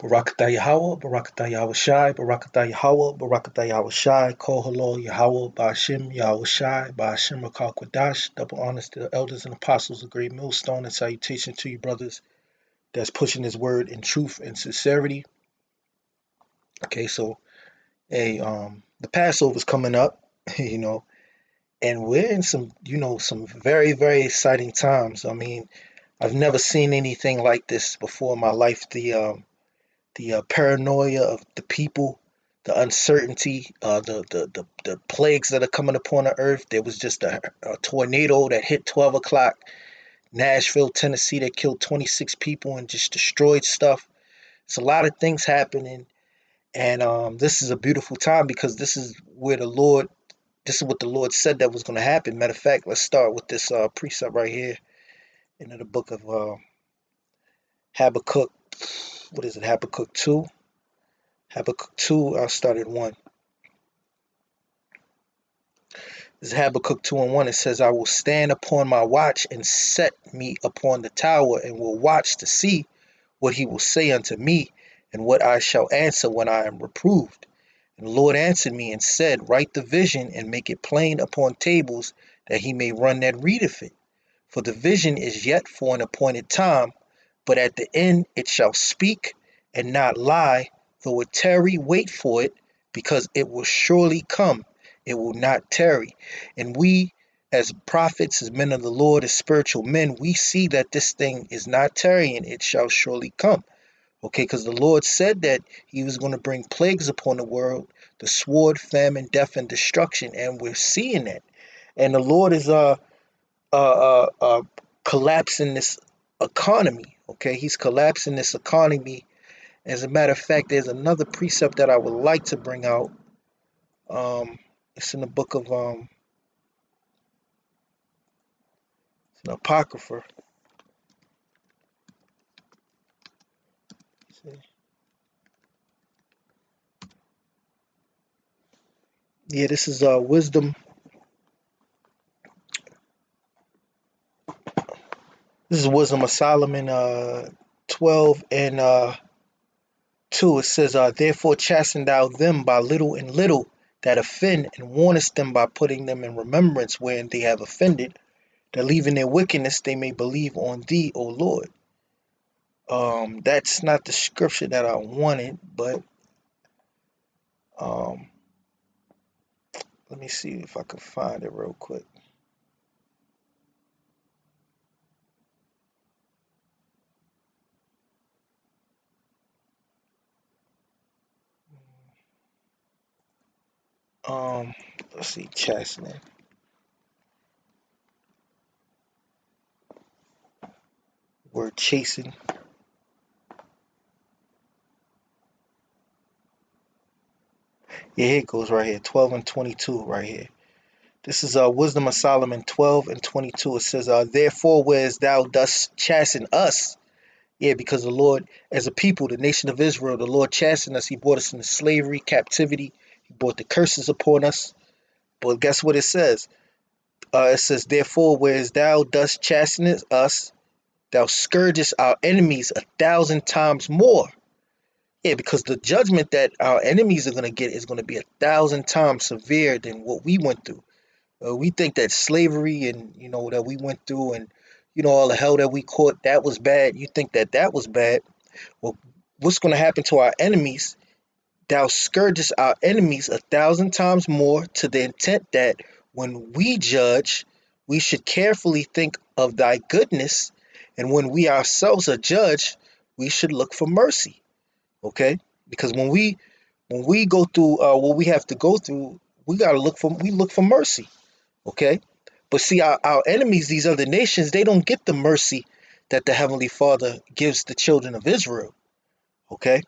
Barakatah Yahweh, Barakatah Yahweh Shai, Barakatah Yahweh, Barakatah Yahweh Shai, Kol Halal Yahweh, Ba'ashim Yahweh Shai, Ba'ashim Rakal Kwadash. Double honors to the elders and apostles of Great Millstone, and salutation to you brothers that's pushing his word in truth and sincerity. Okay, so the Passover's coming up, you know, and we're in some very, very exciting times. I mean, I've never seen anything like this before in my life. The paranoia of the people, the uncertainty, the plagues that are coming upon the earth. There was just a tornado that hit 12 o'clock, Nashville, Tennessee, that killed 26 people and just destroyed stuff. It's a lot of things happening, and this is a beautiful time because this is what the Lord said that was going to happen. Matter of fact, let's start with this precept right here in the book of Habakkuk. What is it? Habakkuk 2. Habakkuk 2, I'll start at 1. This is Habakkuk 2 and 1. It says, I will stand upon my watch and set me upon the tower and will watch to see what he will say unto me and what I shall answer when I am reproved. And the Lord answered me and said, write the vision and make it plain upon tables that he may run that readeth it. For the vision is yet for an appointed time, but at the end it shall speak and not lie, though it tarry, wait for it, because it will surely come, it will not tarry. And we, as prophets, as men of the Lord, as spiritual men, we see that this thing is not tarrying, it shall surely come. Okay, because the Lord said that he was going to bring plagues upon the world, the sword, famine, death, and destruction, and we're seeing that. And the Lord is uh, uh, collapsing this economy. Okay, he's collapsing this economy. As a matter of fact, there's another precept that I would like to bring out. It's in the book of it's an apocrypha. Yeah, this is wisdom. This is wisdom of Solomon 12 and 2. It says, therefore chasten thou them by little and little that offend, and warnest them by putting them in remembrance wherein they have offended, that leaving their wickedness they may believe on thee, O Lord. That's not the scripture that I wanted, but um, let me see if I can find it real quick. Um, let's see, chastening. Word chasing. Yeah, here it goes right here, 12 and 22 right here. This is Wisdom of Solomon 12 and 22. It says, therefore, whereas thou dost chasten us, yeah, because the Lord, as a people, the nation of Israel, the Lord chastened us. He brought us into slavery, captivity. He brought the curses upon us. But guess what it says? It says, therefore, whereas thou dost chasten us, thou scourgest our enemies 1,000 times more. Yeah, because the judgment that our enemies are going to get is going to be 1,000 times severe than what we went through. We think that slavery and that we went through and all the hell that we caught, that was bad. You think that that was bad. Well, what's going to happen to our enemies? Thou scourgest our enemies 1,000 times more, to the intent that when we judge, we should carefully think of thy goodness, and when we ourselves are judged, we should look for mercy. Okay, because when we go through what we have to go through, we look for mercy. Okay, but see, our enemies, these other nations, they don't get the mercy that the Heavenly Father gives the children of Israel. Okay,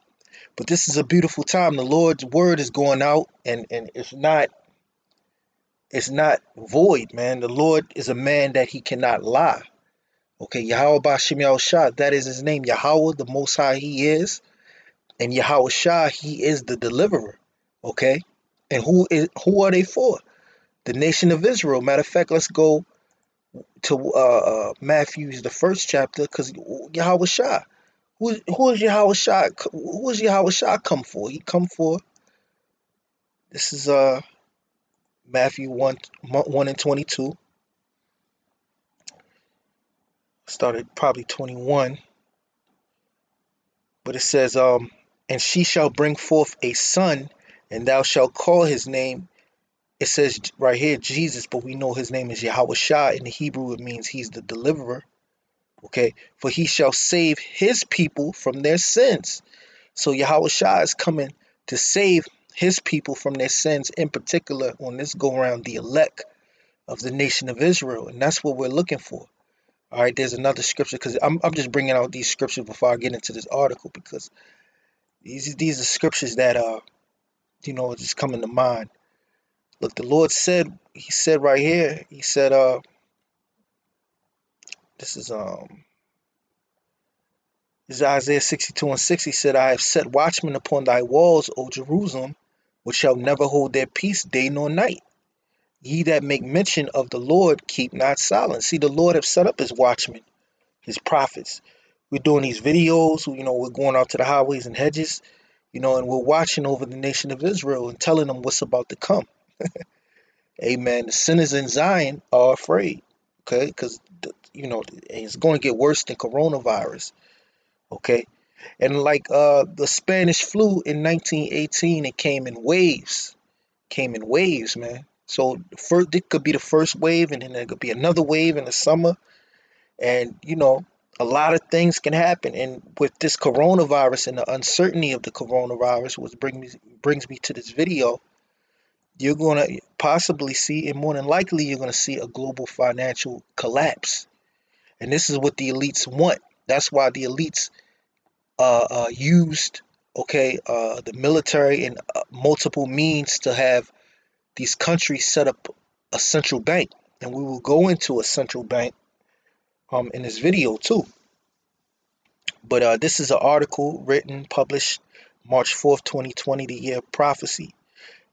but this is a beautiful time. The Lord's word is going out, and it's not void, man. The Lord is a man that he cannot lie. Okay, Yahweh Bashim Shah, that is his name. Yahweh, the Most High, he is, and Yahweh Shah, he is the deliverer. Okay, and who are they for? The nation of Israel. Matter of fact, let's go to Matthew's the first chapter, because Yahweh Shah. Who is Yahweh Shai? Who is Yahweh Shai come for? He come for, this is Matthew 1 and 22. Started probably 21, but it says, and she shall bring forth a son, and thou shalt call his name. It says right here Jesus, but we know his name is Yahweh Shai. In the Hebrew, it means he's the deliverer. Okay, for he shall save his people from their sins. So Yahweh Shai is coming to save his people from their sins, in particular on this go around, the elect of the nation of Israel, and that's what we're looking for. All right, there's another scripture, because I'm just bringing out these scriptures before I get into this article, because these are scriptures that just coming to mind. Look, the Lord said, He said right here, He said, this is Isaiah 62 and 6. He said, I have set watchmen upon thy walls, O Jerusalem, which shall never hold their peace day nor night. Ye that make mention of the Lord, keep not silent. See, the Lord have set up his watchmen, his prophets. We're doing these videos, we're going out to the highways and hedges, and we're watching over the nation of Israel and telling them what's about to come. Amen. The sinners in Zion are afraid, okay? Because, it's going to get worse than coronavirus, okay? And like the Spanish flu in 1918, it came in waves, man. So first, it could be the first wave, and then there could be another wave in the summer, and a lot of things can happen. And with this coronavirus and the uncertainty of the coronavirus, which brings me to this video, you're going to possibly see, and more than likely, you're going to see a global financial collapse. And this is what the elites want. That's why the elites used, the military and multiple means to have these countries set up a central bank. And we will go into a central bank in this video too. But this is an article written, published March 4th, 2020, the year of prophecy.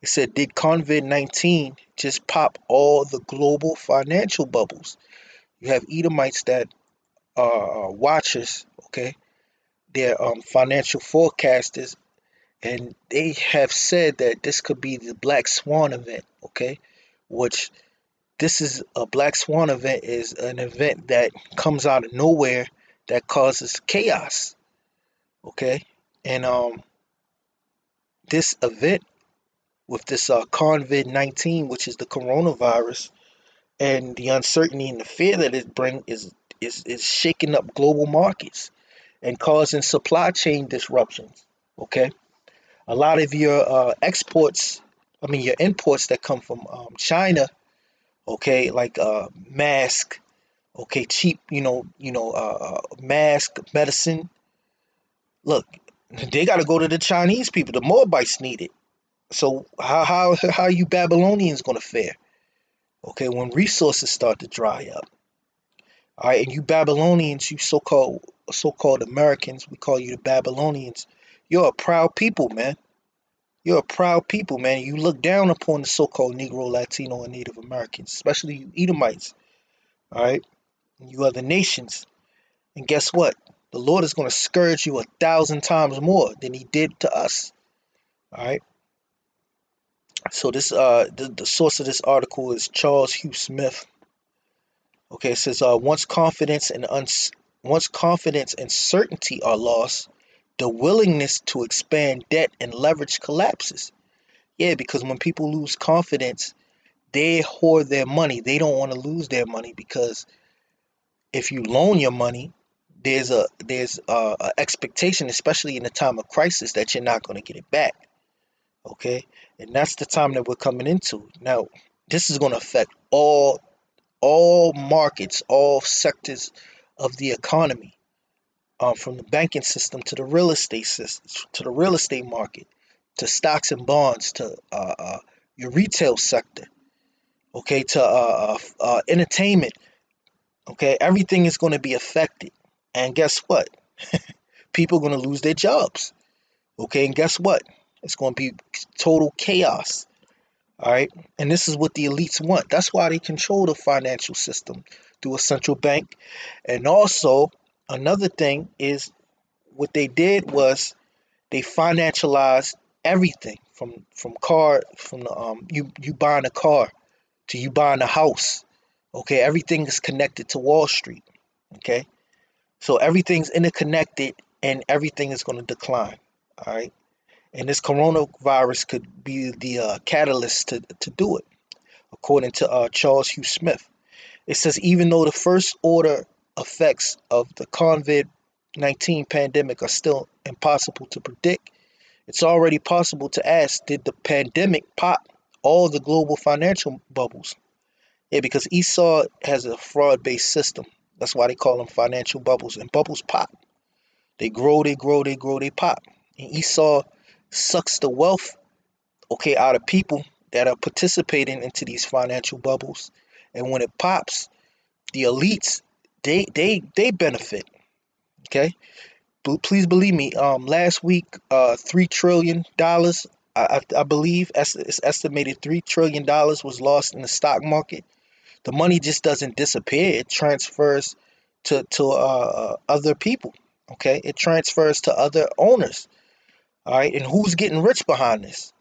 It said, did COVID-19 just pop all the global financial bubbles? You have Edomites that are watchers, okay? They're financial forecasters, and they have said that this could be the Black Swan event, okay? Which, this is a Black Swan event, is an event that comes out of nowhere that causes chaos, okay? And this event with this COVID-19, which is the coronavirus, and the uncertainty and the fear that it brings is shaking up global markets and causing supply chain disruptions. Okay, a lot of your your imports that come from China. Okay, like mask. Okay, cheap. Mask medicine. Look, they got to go to the Chinese people. The Moabites need it. So how you Babylonians gonna fare? Okay, when resources start to dry up. All right, and you Babylonians, you so-called Americans, we call you the Babylonians. You're a proud people, man. You're a proud people, man. You look down upon the so-called Negro, Latino, and Native Americans, especially you Edomites. All right, you other nations, and guess what? The Lord is going to scourge you 1,000 times more than He did to us. All right. So this the source of this article is Charles Hugh Smith. Okay, it says once confidence and certainty are lost, the willingness to expand debt and leverage collapses. Yeah, because when people lose confidence, they hoard their money. They don't want to lose their money, because if you loan your money, there's a expectation, especially in a time of crisis, that you're not going to get it back. Okay, and that's the time that we're coming into now. This is going to affect all markets, all sectors of the economy, from the banking system to the real estate system, to the real estate market, to stocks and bonds, to your retail sector, okay, to entertainment. Okay, everything is going to be affected, and guess what? People are going to lose their jobs. Okay, and guess what? It's going to be total chaos. All right, and this is what the elites want. That's why they control the financial system through a central bank. And also, another thing is what they did was they financialized everything from the you buying a car to you buying a house. Okay, everything is connected to Wall Street. Okay, so everything's interconnected and everything is going to decline. All right, and this coronavirus could be the catalyst to do it, according to Charles Hugh Smith. It says even though the first order effects of the COVID-19 pandemic are still impossible to predict, it's already possible to ask, did the pandemic pop all the global financial bubbles? Yeah, because Esau has a fraud-based system. That's why they call them financial bubbles. And bubbles pop. They grow, they grow, they grow, they pop. And Esau sucks the wealth, okay, out of people that are participating into these financial bubbles. And when it pops, the elites, they benefit. Okay, please believe me. Last week, $3 trillion, I believe, it's estimated $3 trillion was lost in the stock market. The money just doesn't disappear; it transfers to other people. Okay, it transfers to other owners. All right, and who's getting rich behind this?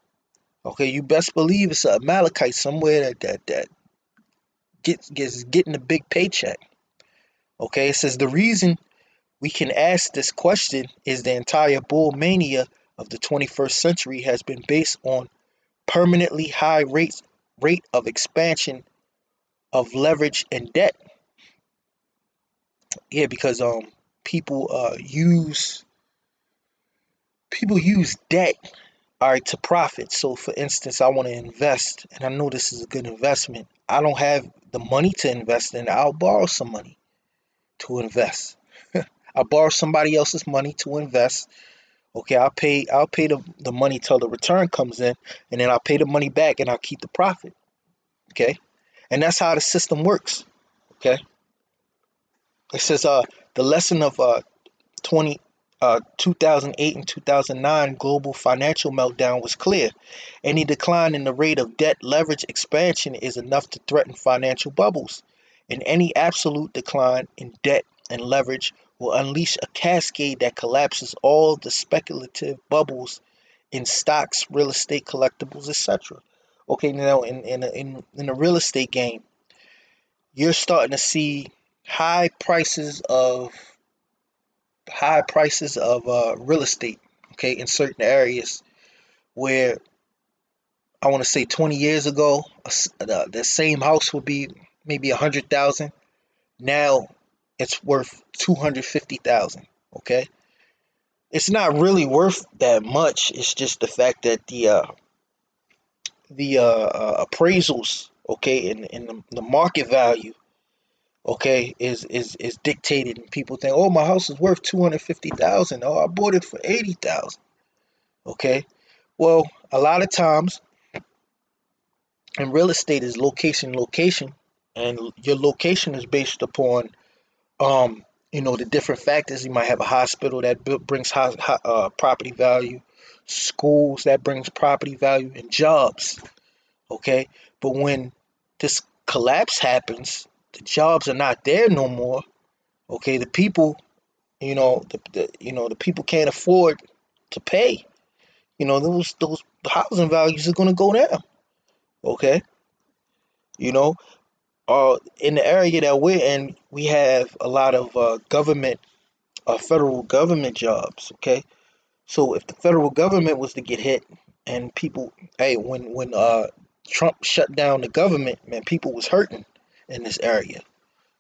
Okay, you best believe it's a Amalekite somewhere that gets getting a big paycheck. Okay, it says the reason we can ask this question is the entire bull mania of the 21st century has been based on permanently high rate of expansion of leverage and debt. Yeah, because people use debt, all right, to profit. So for instance, I want to invest and I know this is a good investment. I don't have the money to invest in it. I'll borrow some money to invest. I'll borrow somebody else's money to invest. Okay, I'll pay the money till the return comes in, and then I'll pay the money back and I'll keep the profit. Okay? And that's how the system works. Okay? It says the lesson of 2008 and 2009 global financial meltdown was clear. Any decline in the rate of debt leverage expansion is enough to threaten financial bubbles, and any absolute decline in debt and leverage will unleash a cascade that collapses all the speculative bubbles in stocks, real estate, collectibles, etc. Okay, now in the real estate game, you're starting to see high prices of real estate, okay, in certain areas where I want to say 20 years ago, the same house would be maybe 100,000. Now it's worth 250,000. Okay, it's not really worth that much. It's just the fact that the appraisals, okay, and the market value, okay, is dictated, and people think, oh, my house is worth 250,000. Oh, I bought it for 80,000. Okay, well, a lot of times in real estate is location, and your location is based upon the different factors. You might have a hospital that brings property value, schools that brings property value, and jobs. Okay, but when this collapse happens, the jobs are not there no more. Okay, the people, the people can't afford to pay. Those housing values are going to go down. Okay, you know, in the area that we're in, we have a lot of federal government jobs. Okay, so if the federal government was to get hit, and people, hey, when Trump shut down the government, man, people was hurting in this area.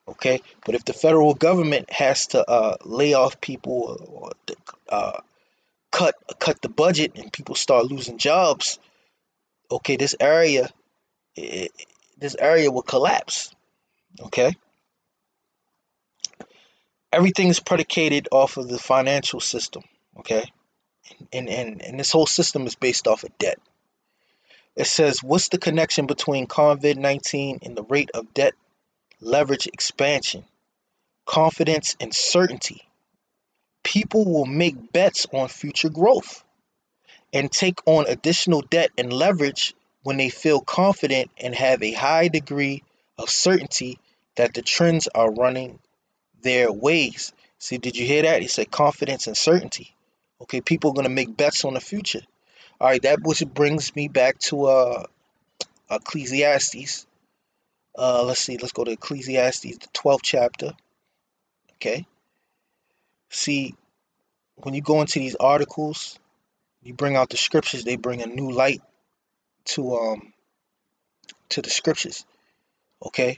Okay, but if the federal government has to lay off people, or uh, cut the budget, and people start losing jobs, okay, i- this area will collapse. Okay, everything is predicated off of the financial system. Okay, and this whole system is based off of debt. It says, what's the connection between COVID-19 and the rate of debt leverage expansion? Confidence and certainty. People will make bets on future growth and take on additional debt and leverage when they feel confident and have a high degree of certainty that the trends are running their ways. See, did you hear that? He said confidence and certainty. Okay, people are gonna make bets on the future. All right, that which brings me back to Ecclesiastes. Let's see, let's go to Ecclesiastes, the 12th chapter. Okay. See, when you go into these articles, you bring out the scriptures, they bring a new light to the scriptures. Okay.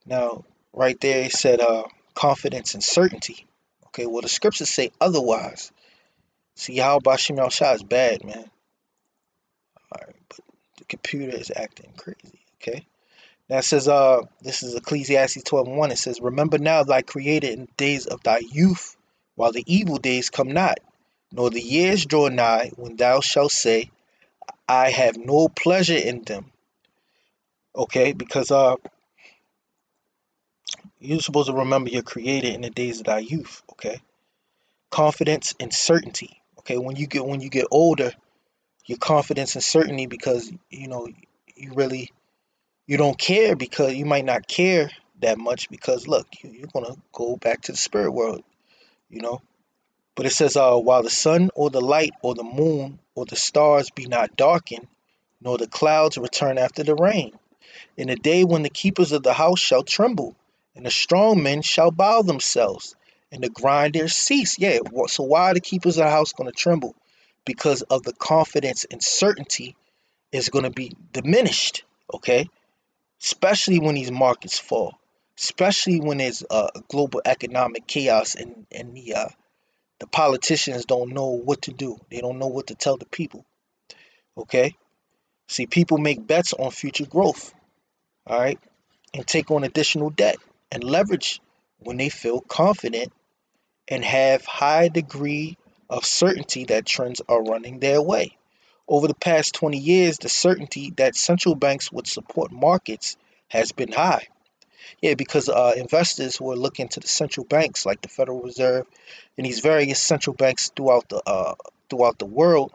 Now, right there it said confidence and certainty. Okay, well the scriptures say otherwise. See how Bashim Al Shah is bad, man. Alright, but the computer is acting crazy. Okay. Now it says this is Ecclesiastes 12:1. It says, remember now thy creator in the days of thy youth, while the evil days come not, nor the years draw nigh, when thou shalt say, I have no pleasure in them. Okay, because you're supposed to remember your creator in the days of thy youth. Okay. Confidence and certainty. Okay, when you get older, your confidence and certainty, because you really you don't care, because you might not care that much, because look, you're gonna go back to the spirit world, you know. But it says, while the sun or the light or the moon or the stars be not darkened, nor the clouds return after the rain, in the day when the keepers of the house shall tremble, and the strong men shall bow themselves, and the grinders cease. Yeah, so why are the keepers of the house going to tremble? Because of the confidence and certainty is going to be diminished, okay? Especially when these markets fall, especially when there's global economic chaos, and the politicians don't know what to do. They don't know what to tell the people, okay? See, people make bets on future growth, all right? And take on additional debt and leverage when they feel confident and have high degree of certainty that trends are running their way. Over the past 20 years, the certainty that central banks would support markets has been high. Yeah, because investors who are looking to the central banks like the Federal Reserve and these various central banks throughout the world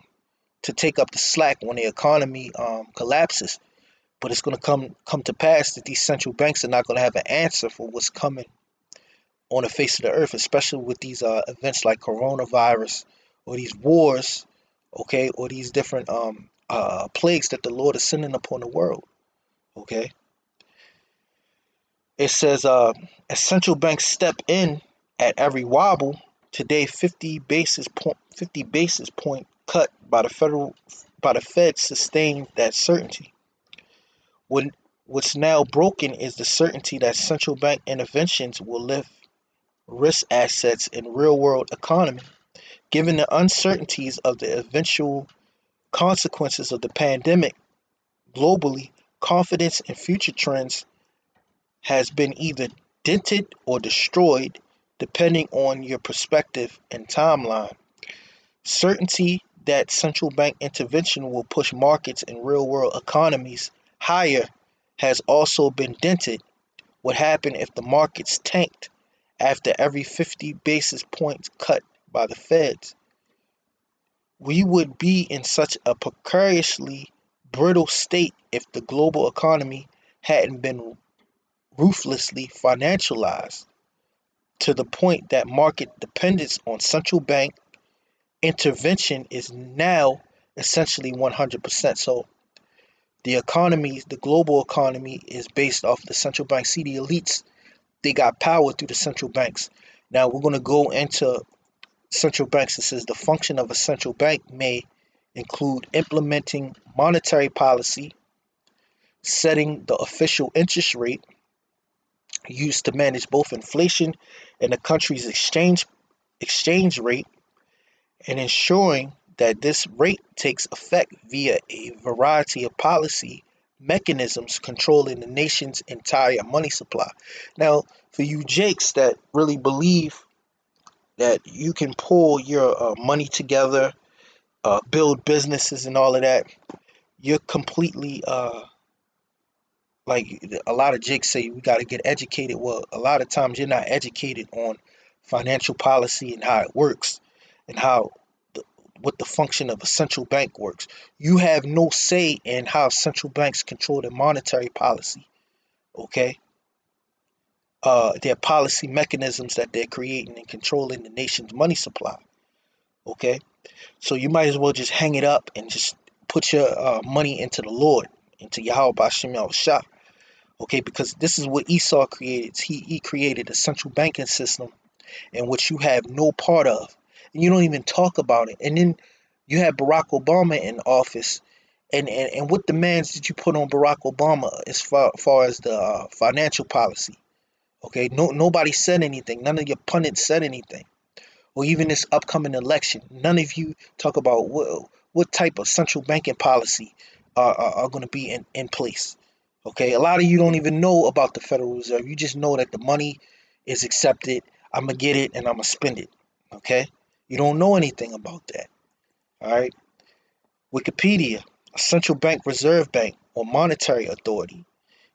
to take up the slack when the economy collapses. But it's going to come to pass that these central banks are not going to have an answer for what's coming on the face of the earth, especially with these events like coronavirus or these wars, okay, or these different plagues that the Lord is sending upon the world. Okay, it says as central banks step in at every wobble. Today, 50 basis point cut by the Fed sustained that certainty. When what's now broken is the certainty that central bank interventions will lift risk assets in real world economy. Given the uncertainties of the eventual consequences of the pandemic globally, confidence in future trends has been either dented or destroyed depending on your perspective and timeline. Certainty that central bank intervention will push markets and real world economies higher has also been dented. What happened if the markets tanked after every 50 basis points cut by the Feds? We would be in such a precariously brittle state if the global economy hadn't been ruthlessly financialized to the point that market dependence on central bank intervention is now essentially 100%. So the global economy is based off the central bank. See, the elites, they got power through the central banks. Now we're going to go into central banks. It says the function of a central bank may include implementing monetary policy, setting the official interest rate used to manage both inflation and the country's exchange rate, and ensuring that this rate takes effect via a variety of policy mechanisms controlling the nation's entire money supply. Now, for you Jakes that really believe that you can pull your money together, build businesses and all of that, you're completely like a lot of Jakes say we got to get educated. Well, a lot of times you're not educated on financial policy and how it works and what the function of a central bank works. You have no say in how central banks control their monetary policy. Okay, their policy mechanisms that they're creating and controlling the nation's money supply. Okay, so you might as well just hang it up and just put your money into the Lord, into Yahweh Bashem Shah. Okay, because this is what Esau created. He created a central banking system in which you have no part of, and you don't even talk about it. And then you had Barack Obama in office, and what demands did you put on Barack Obama as far as the financial policy? Okay, nobody said anything. None of your pundits said anything, or even this upcoming election. None of you talk about what type of central banking policy are going to be in place. Okay, a lot of you don't even know about the Federal Reserve. You just know that the money is accepted. I'm gonna get it and I'm gonna spend it. Okay, you don't know anything about that. All right, Wikipedia, a central bank reserve bank or monetary authority,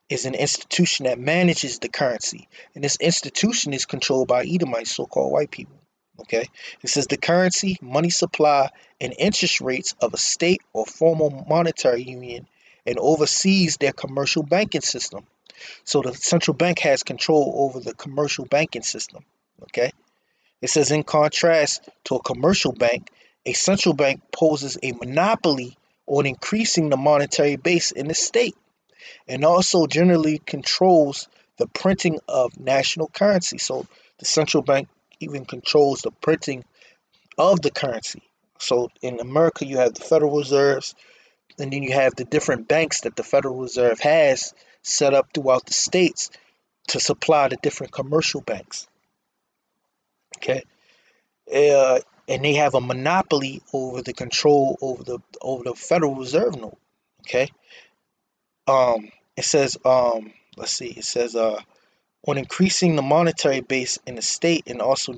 is an institution that manages the currency, and this institution is controlled by Edomites, so-called white people. Okay, it says the currency, money supply, and interest rates of a state or formal monetary union, and oversees their commercial banking system. So the central bank has control over the commercial banking system. Okay, it says in contrast to a commercial bank, a central bank poses a monopoly on increasing the monetary base in the state, and also generally controls the printing of national currency. So the central bank even controls the printing of the currency. So in America, you have the Federal Reserves, and then you have the different banks that the Federal Reserve has set up throughout the states to supply the different commercial banks. Okay, and they have a monopoly over the control over the Federal Reserve note. Okay, it says let's see, it says on increasing the monetary base in the state and also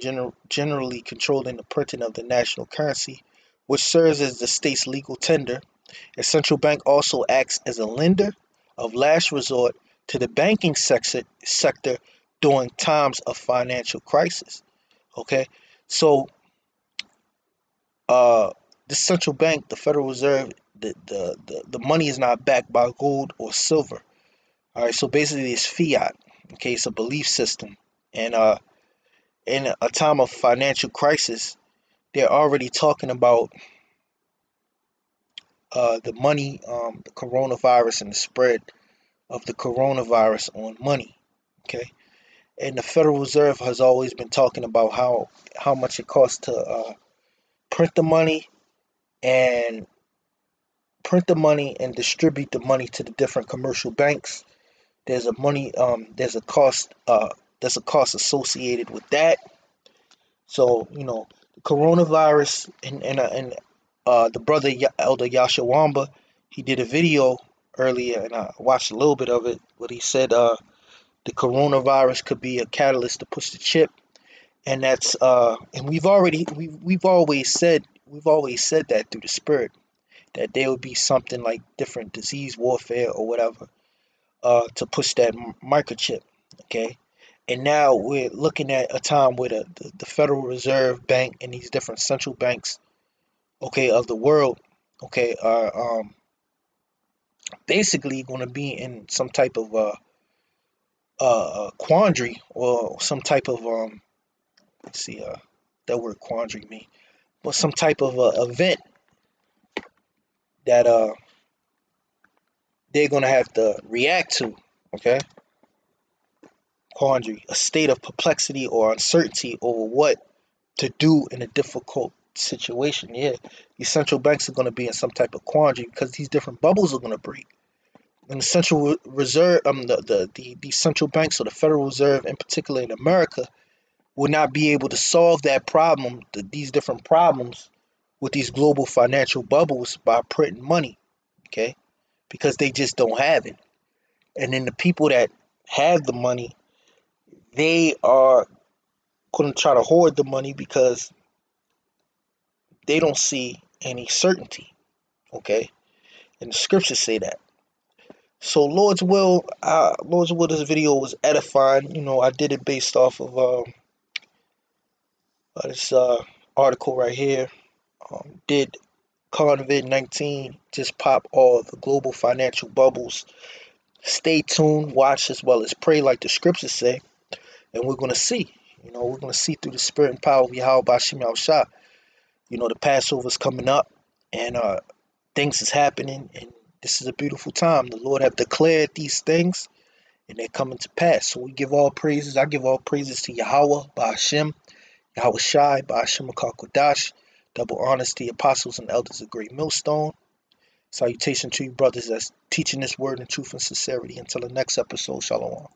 generally controlling the printing of the national currency, which serves as the state's legal tender. A central bank also acts as a lender of last resort to the banking sector during times of financial crisis. Okay, so uh, the central bank, the Federal Reserve, the money is not backed by gold or silver. All right, so basically it's fiat. Okay, it's a belief system, and in a time of financial crisis, they're already talking about the money, the coronavirus, and the spread of the coronavirus on money. Okay, and the Federal Reserve has always been talking about how much it costs to print the money and distribute the money to the different commercial banks. There's a cost associated with that. So the coronavirus and the brother Elder Yashawamba, he did a video earlier, and I watched a little bit of it, but he said the coronavirus could be a catalyst to push the chip, and that's and we've always said that through the spirit, that there would be something like different disease warfare or whatever to push that microchip. Okay, and now we're looking at a time where the Federal Reserve Bank and these different central banks, okay, of the world, okay, are basically going to be in some type of quandary, or some type of let's see, that word quandary mean, but some type of event that they're going to have to react to. Okay, quandary, a state of perplexity or uncertainty over what to do in a difficult situation. Yeah, these central banks are going to be in some type of quandary because these different bubbles are going to break. And the Central Reserve, the central banks, or the Federal Reserve in particular in America, will not be able to solve that problem, these different problems with these global financial bubbles by printing money. Okay, because they just don't have it. And then the people that have the money, they are going to try to hoard the money because they don't see any certainty. Okay, and the scriptures say that. So Lord's will, this video was edifying. I did it based off of this article right here. Did COVID-19 just pop all the global financial bubbles? Stay tuned, watch as well as pray, like the scriptures say. and we're going to see. We're going to see through the spirit and power of Yahweh Bashim Yahushua. The Passover's coming up, and things is happening, and this is a beautiful time. The Lord have declared these things, and they're coming to pass. So we give all praises. I give all praises to Yahweh, Ba'ashem, Yahweh Shai, Ba'ashem Kodash. Double honors to the apostles and elders of Great Millstone. Salutation to you brothers that's teaching this word in truth and sincerity. Until the next episode, Shalom.